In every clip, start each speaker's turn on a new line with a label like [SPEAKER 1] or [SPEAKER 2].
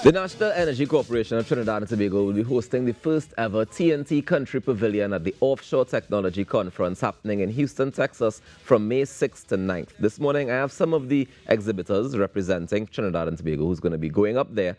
[SPEAKER 1] The National Energy Corporation of Trinidad and Tobago will be hosting the first ever T&T Country Pavilion at the Offshore Technology Conference happening in Houston, Texas from May 6th to 9th. This morning I have some of the exhibitors representing Trinidad and Tobago who's going to be going up there.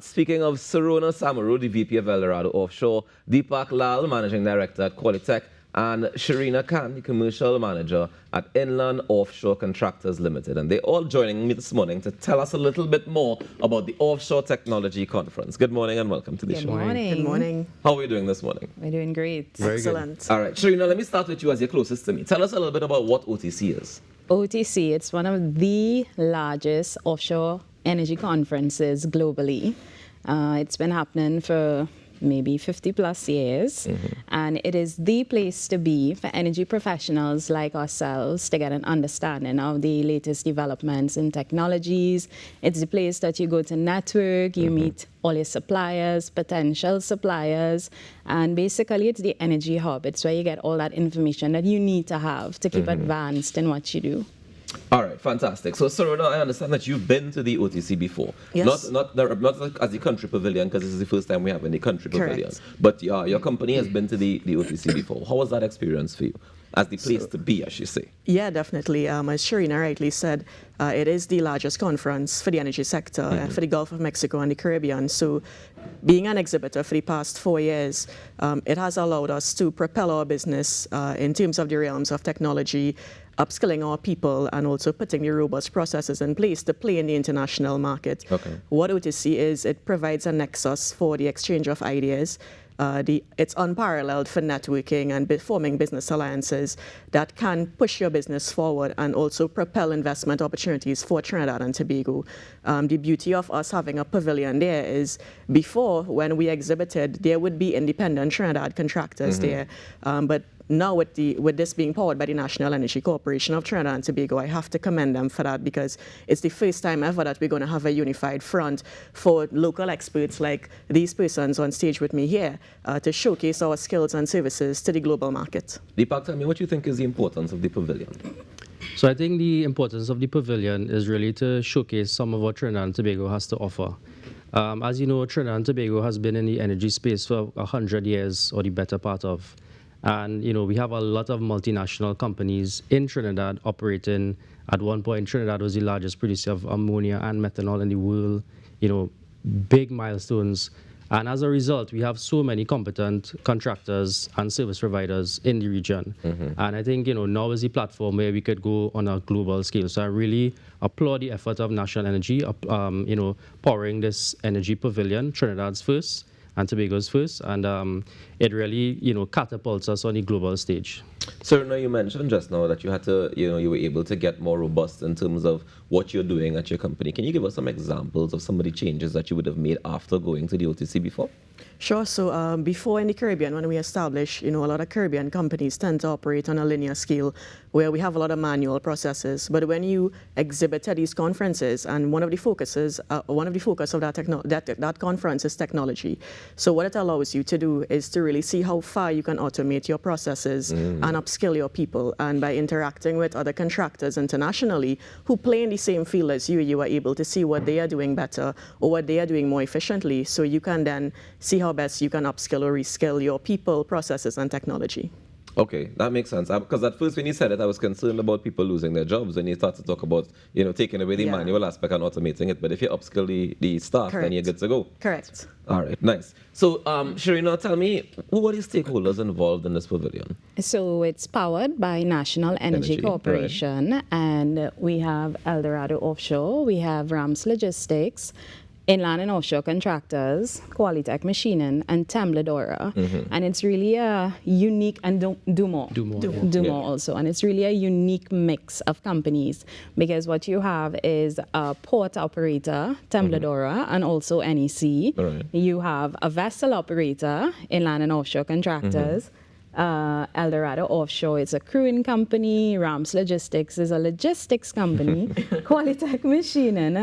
[SPEAKER 1] Speaking of Sarona Samaru, the VP of Eldorado Offshore, Deepak Lal, Managing Director at Qualitech, and Sharina Khan, the Commercial Manager at Inland Offshore Contractors Limited. And they're all joining me this morning to tell us a little bit more about the Offshore Technology Conference. Good morning and welcome to the show.
[SPEAKER 2] Good morning.
[SPEAKER 3] Good morning.
[SPEAKER 1] How are we doing this morning?
[SPEAKER 2] We're doing great.
[SPEAKER 1] Very
[SPEAKER 3] Excellent.
[SPEAKER 1] Good. All right, Sharina, let me start with you as you're closest to me. Tell us a little bit about what OTC is.
[SPEAKER 2] OTC, it's one of the largest offshore energy conferences globally. It's been happening for maybe 50 plus years, and it is the place to be for energy professionals like ourselves to get an understanding of the latest developments in technologies. It's the place that you go to network, you meet all your suppliers, potential suppliers, and basically it's the energy hub. It's where you get all that information that you need to have to keep advanced in what you do.
[SPEAKER 1] All right, fantastic. So, Sarona, I understand that you've been to the OTC before.
[SPEAKER 3] Yes.
[SPEAKER 1] Not as the country pavilion, because this is the first time we have any country pavilion.
[SPEAKER 3] Correct.
[SPEAKER 1] But your company has been to the OTC before. How was that experience for you? As the place to be, I should say.
[SPEAKER 3] Yeah, definitely. As Sharina rightly said, it is the largest conference for the energy sector, for the Gulf of Mexico and the Caribbean. So being an exhibitor for the past 4 years, it has allowed us to propel our business in terms of the realms of technology, upskilling our people, and also putting the robust processes in place to play in the international market.
[SPEAKER 1] Okay.
[SPEAKER 3] What OTC is, it provides a nexus for the exchange of ideas. It's unparalleled for networking and forming business alliances that can push your business forward and also propel investment opportunities for Trinidad and Tobago. The beauty of us having a pavilion there is before, when we exhibited, there would be independent Trinidad contractors there. But now with this being powered by the National Energy Corporation of Trinidad and Tobago, I have to commend them for that, because it's the first time ever that we're going to have a unified front for local experts like these persons on stage with me here to showcase our skills and services to the global market.
[SPEAKER 1] Deepak, tell me what you think is the importance of the pavilion.
[SPEAKER 4] So I think the importance of the pavilion is really to showcase some of what Trinidad and Tobago has to offer. As you know, Trinidad and Tobago has been in the energy space for 100 years or the better part of. And, you know, we have a lot of multinational companies in Trinidad operating. At one point, Trinidad was the largest producer of ammonia and methanol in the world, you know, big milestones. And as a result, we have so many competent contractors and service providers in the region. And I think, you know, now is the platform where we could go on a global scale. So I really applaud the effort of National Energy, you know, powering this energy pavilion, Trinidad's first and Tobago's first, and it really, you know, catapults us on the global stage.
[SPEAKER 1] So now you mentioned just now that you had to, you know, you were able to get more robust in terms of what you're doing at your company. Can you give us some examples of some of the changes that you would have made after going to the OTC before?
[SPEAKER 3] Sure. So before in the Caribbean, when we established, you know, a lot of Caribbean companies tend to operate on a linear scale where we have a lot of manual processes. But when you exhibit at these conferences, and one of the focus of that conference is technology. So what it allows you to do is to really see how far you can automate your processes and upskill your people. And by interacting with other contractors internationally who play in the same field as you are able to see what they are doing better or what they are doing more efficiently. So you can then see how best you can upskill or reskill your people, processes, and technology.
[SPEAKER 1] Okay, that makes sense. Because at first when you said it, I was concerned about people losing their jobs. When you start to talk about, you know, taking away the manual aspect and automating it. But if you upskill the staff, then you're good to go.
[SPEAKER 3] Correct.
[SPEAKER 1] All right, nice. So, Sharina, tell me, who are the stakeholders involved in this pavilion?
[SPEAKER 2] So it's powered by National Energy Corporation, and we have Eldorado Offshore, we have Rams Logistics, Inland and Offshore Contractors, Qualitech Machining, and Tembladora. And it's really a unique, and Dumo also. And it's really a unique mix of companies, because what you have is a port operator, Tembladora, and also NEC. You have a vessel operator, Inland and Offshore Contractors. Eldorado Offshore is a crewing company. Rams Logistics is a logistics company. Qualitech Machining,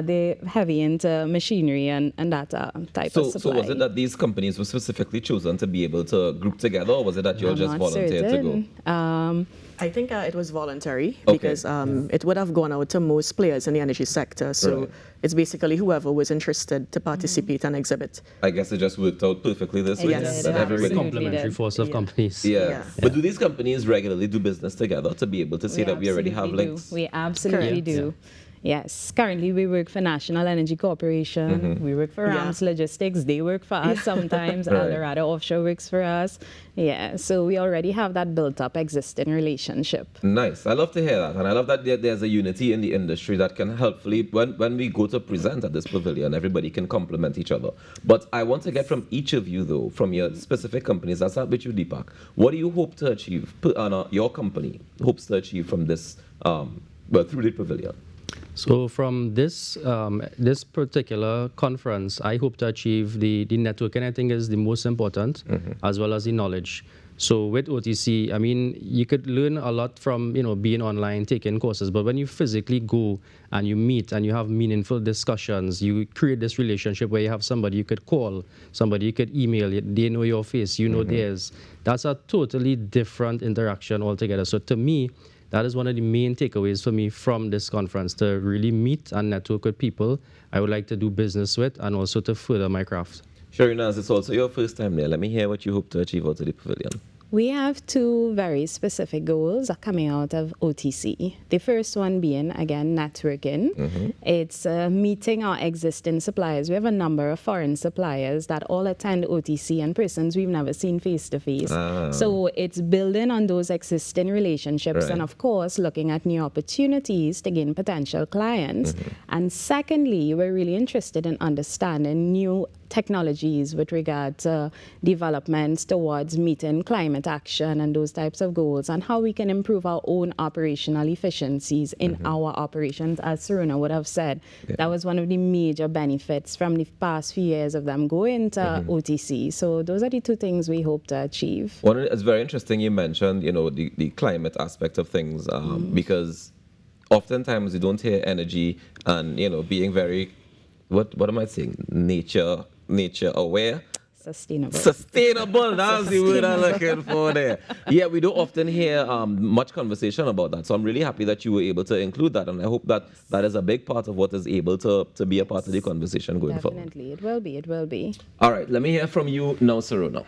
[SPEAKER 2] they're heavy into machinery and that type of supply.
[SPEAKER 1] So was it that these companies were specifically chosen to be able to group together, or was it that you all just volunteered to go?
[SPEAKER 3] I think it was voluntary
[SPEAKER 1] Okay.
[SPEAKER 3] because it would have gone out to most players in the energy sector. So
[SPEAKER 1] Right.
[SPEAKER 3] it's basically whoever was interested to participate and exhibit.
[SPEAKER 1] I guess it just worked out perfectly this way.
[SPEAKER 3] Yes.
[SPEAKER 1] That
[SPEAKER 3] Yeah,
[SPEAKER 1] everybody.
[SPEAKER 2] absolutely.
[SPEAKER 4] Complementary force of
[SPEAKER 3] Yeah.
[SPEAKER 4] companies.
[SPEAKER 1] Yeah. But do these companies regularly do business together to be able to say that we already have
[SPEAKER 2] absolutely
[SPEAKER 1] links?
[SPEAKER 2] do. We absolutely
[SPEAKER 3] Correct.
[SPEAKER 2] do. Yes. Currently, we work for National Energy Corporation. We work for Rams Logistics. They work for us sometimes.
[SPEAKER 1] Right.
[SPEAKER 2] Eldorado Offshore works for us. Yeah. So we already have that built-up existing relationship.
[SPEAKER 1] Nice. I love to hear that. And I love that there's a unity in the industry that can helpfully, when we go to present at this pavilion, everybody can complement each other. But I want to get from each of you, though, from your specific companies. I'll start with you, Deepak. What do you hope to achieve, your company hopes to achieve from this, through the pavilion?
[SPEAKER 4] So from this this particular conference, I hope to achieve the networking. I think is the most important, as well as the knowledge. So with OTC, I mean, you could learn a lot from being online, taking courses. But when you physically go and you meet and you have meaningful discussions, you create this relationship where you have somebody you could call, somebody you could email. They know your face, you know theirs. That's a totally different interaction altogether. So to me, that is one of the main takeaways for me from this conference, to really meet and network with people I would like to do business with and also to further my craft.
[SPEAKER 1] Sharina, it's also your first time there. Let me hear what you hope to achieve out of the pavilion.
[SPEAKER 2] We have two very specific goals coming out of OTC. The first one being, again, networking. It's meeting our existing suppliers. We have a number of foreign suppliers that all attend OTC and persons we've never seen face to face. So it's building on those existing relationships
[SPEAKER 1] Right.
[SPEAKER 2] and, of course, looking at new opportunities to gain potential clients. And secondly, we're really interested in understanding new technologies with regard to developments towards meeting climate action and those types of goals, and how we can improve our own operational efficiencies in our operations. As Saruna would have said, that was one of the major benefits from the past few years of them going to OTC. So those are the two things we hope to achieve.
[SPEAKER 1] It's very interesting you mentioned, the climate aspect of things, because oftentimes you don't hear energy and, being very, what am I saying, nature aware. Sustainable, that's the word I'm looking for there. Yeah, we don't often hear much conversation about that. So I'm really happy that you were able to include that. And I hope that that is a big part of what is able to be a part of the conversation going forward.
[SPEAKER 2] Definitely, it will be, it will be.
[SPEAKER 1] All right, let me hear from you now, Saruna.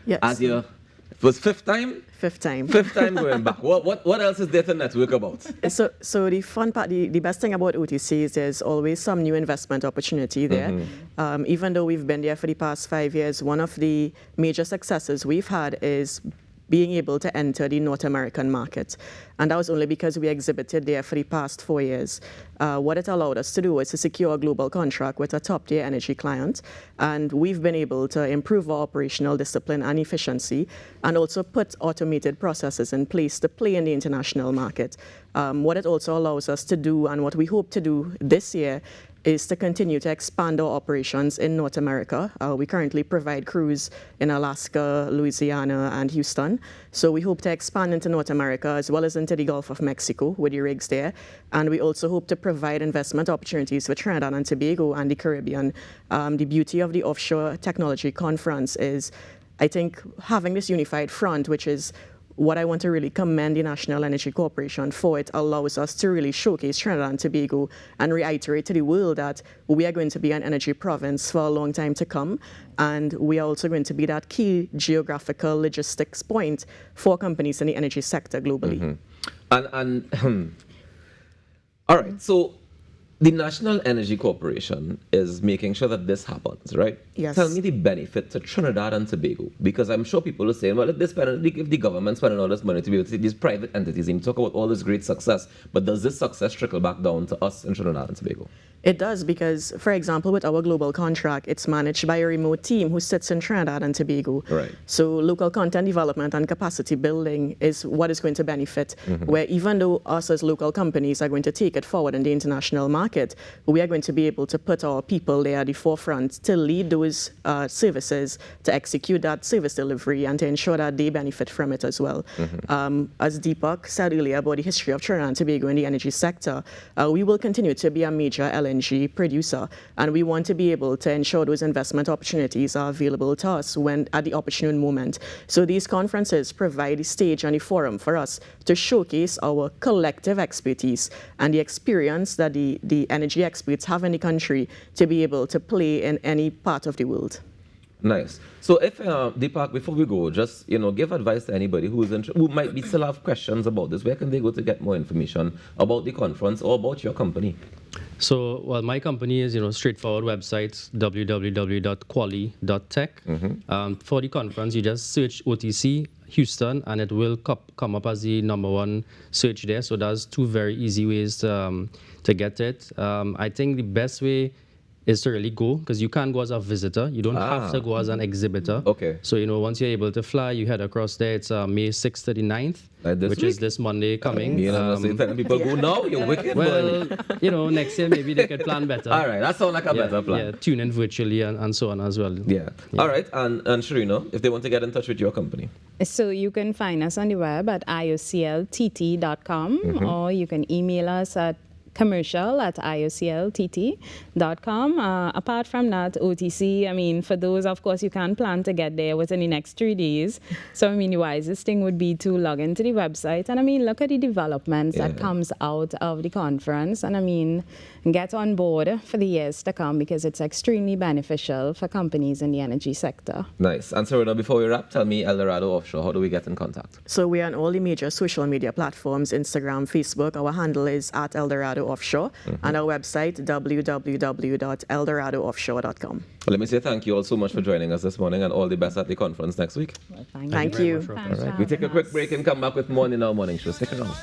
[SPEAKER 3] Yes.
[SPEAKER 1] As your, it was fifth time?
[SPEAKER 3] Fifth time.
[SPEAKER 1] Fifth time going back. What else is there to network about?
[SPEAKER 3] So the fun part, the best thing about OTC is there's always some new investment opportunity there. Even though we've been there for the past 5 years, one of the major successes we've had is being able to enter the North American market. And that was only because we exhibited there for the past 4 years. What it allowed us to do was to secure a global contract with a top-tier energy client. And we've been able to improve our operational discipline and efficiency, and also put automated processes in place to play in the international market. What it also allows us to do, and what we hope to do this year, is to continue to expand our operations in North America. We currently provide crews in Alaska, Louisiana, and Houston. So we hope to expand into North America as well as into the Gulf of Mexico with the rigs there. And we also hope to provide investment opportunities for Trinidad and Tobago and the Caribbean. The beauty of the Offshore Technology Conference is, I think, having this unified front, which is what I want to really commend the National Energy Corporation for. It allows us to really showcase Trinidad and Tobago and reiterate to the world that we are going to be an energy province for a long time to come. And we are also going to be that key geographical logistics point for companies in the energy sector globally.
[SPEAKER 1] All right, so the National Energy Corporation is making sure that this happens, right?
[SPEAKER 3] Yes.
[SPEAKER 1] Tell me the benefit to Trinidad and Tobago, because I'm sure people are saying, well, if the government's spending all this money to be able to these private entities, and you talk about all this great success, but does this success trickle back down to us in Trinidad and Tobago?
[SPEAKER 3] It does, because, for example, with our global contract, it's managed by a remote team who sits in Trinidad and Tobago.
[SPEAKER 1] Right.
[SPEAKER 3] So local content development and capacity building is what is going to benefit, where even though us as local companies are going to take it forward in the international market, we are going to be able to put our people there at the forefront to lead those services, to execute that service delivery, and to ensure that they benefit from it as well. As Deepak said earlier about the history of Trinidad and Tobago in the energy sector, we will continue to be a major LNG LNG producer, and we want to be able to ensure those investment opportunities are available to us when at the opportune moment. So these conferences provide the stage and the forum for us to showcase our collective expertise and the experience that the energy experts have in the country to be able to play in any part of the world.
[SPEAKER 1] Nice. So if, Deepak, before we go, just, give advice to anybody who might be still have questions about this. Where can they go to get more information about the conference or about your company?
[SPEAKER 4] So, well, my company is, straightforward website, www.quali.tech. For the conference, you just search OTC Houston, and it will come up as the #1 search there. So that's two very easy ways to get it. I think the best way is to really go, because you can't go as a visitor. You don't have to go as an exhibitor.
[SPEAKER 1] Okay.
[SPEAKER 4] So, once you're able to fly, you head across there. It's May 6th to the 9th, which is this Monday coming.
[SPEAKER 1] People go, no, you're wicked.
[SPEAKER 4] Well, next year maybe they could plan better.
[SPEAKER 1] All right, that sounds like a better plan.
[SPEAKER 4] Yeah, tune in virtually and so on as well.
[SPEAKER 1] Yeah. All right, and Sharina, if they want to get in touch with your company.
[SPEAKER 2] So you can find us on the web at iocltt.com, or you can email us at commercial@iocltt.com. Apart from that, OTC, for those, of course, you can plan to get there within the next 3 days. So, the wisest thing would be to log into the website and, look at the developments that comes out of the conference and, get on board for the years to come, because it's extremely beneficial for companies in the energy sector.
[SPEAKER 1] Nice. And Serena, before we wrap, tell me, Eldorado Offshore, how do we get in contact?
[SPEAKER 3] So we are on all the major social media platforms, Instagram, Facebook. Our handle is @Eldorado Offshore, and our website, www.eldorado.offshore.com.
[SPEAKER 1] Well, let me say thank you all so much for joining us this morning, and all the best at the conference next week.
[SPEAKER 2] Well,
[SPEAKER 3] Thank you.
[SPEAKER 1] All right, we take a quick break and come back with more in our morning show. Stick around.